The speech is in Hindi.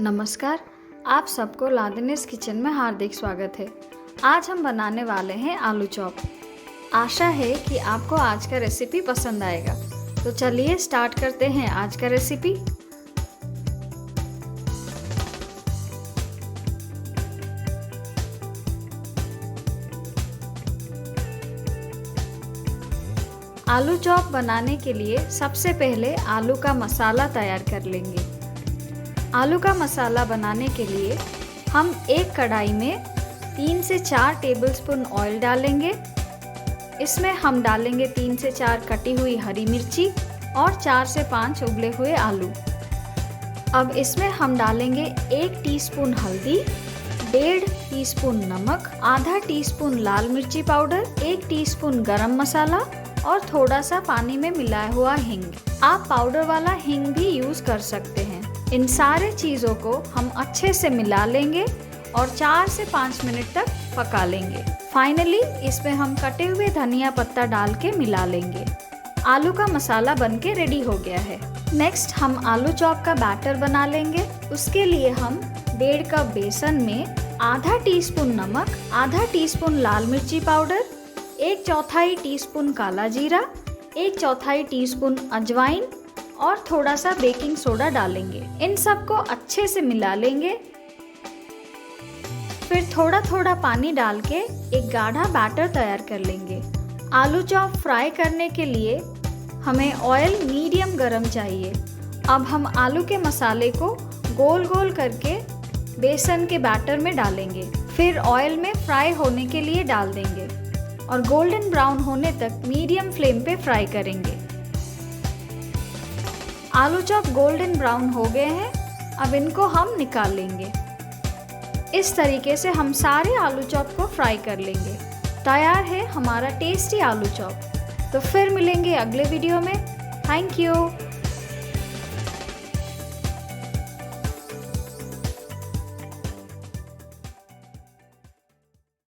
नमस्कार, आप सबको लादेनिस किचन में हार्दिक स्वागत है। आज हम बनाने वाले हैं आलू चॉप। आशा है कि आपको आज का रेसिपी पसंद आएगा। तो चलिए स्टार्ट करते हैं आज का रेसिपी। आलू चॉप बनाने के लिए सबसे पहले आलू का मसाला तैयार कर लेंगे। आलू का मसाला बनाने के लिए हम एक कढ़ाई में 3 से 4 टेबलस्पून ऑयल डालेंगे। इसमें हम डालेंगे 3 से 4 कटी हुई हरी मिर्ची और 4 से 5 उबले हुए आलू। अब इसमें हम डालेंगे 1 टीस्पून हल्दी, 1.5 टीस्पून नमक, आधा टीस्पून लाल मिर्ची पाउडर, 1 टीस्पून गरम मसाला और थोड़ा सा पानी में मिलाया हुआ हींग। आप पाउडर वाला हींग भी यूज़ कर सकते हैं। इन सारे चीज़ों को हम अच्छे से मिला लेंगे और 4 से 5 मिनट तक पका लेंगे। फाइनली इसमें हम कटे हुए धनिया पत्ता डाल के मिला लेंगे। आलू का मसाला बनके रेडी हो गया है। नेक्स्ट हम आलू चॉप का बैटर बना लेंगे। उसके लिए हम 1.5 कप बेसन में आधा टीस्पून नमक, आधा टीस्पून लाल मिर्ची पाउडर, 1/4 टीस्पून काला जीरा, 1/4 टीस्पून अजवाइन और थोड़ा सा बेकिंग सोडा डालेंगे। इन सबको अच्छे से मिला लेंगे। फिर थोड़ा थोड़ा पानी डाल के एक गाढ़ा बैटर तैयार कर लेंगे। आलू चॉप फ्राई करने के लिए हमें ऑयल मीडियम गरम चाहिए। अब हम आलू के मसाले को गोल गोल करके बेसन के बैटर में डालेंगे। फिर ऑयल में फ्राई होने के लिए डाल देंगे और गोल्डन ब्राउन होने तक मीडियम फ्लेम पे फ्राई करेंगे। आलू चॉप गोल्डन ब्राउन हो गए हैं। अब इनको हम निकाल लेंगे। इस तरीके से हम सारे आलू चॉप को फ्राई कर लेंगे। तैयार है हमारा टेस्टी आलू चॉप। तो फिर मिलेंगे अगले वीडियो में। Thank you.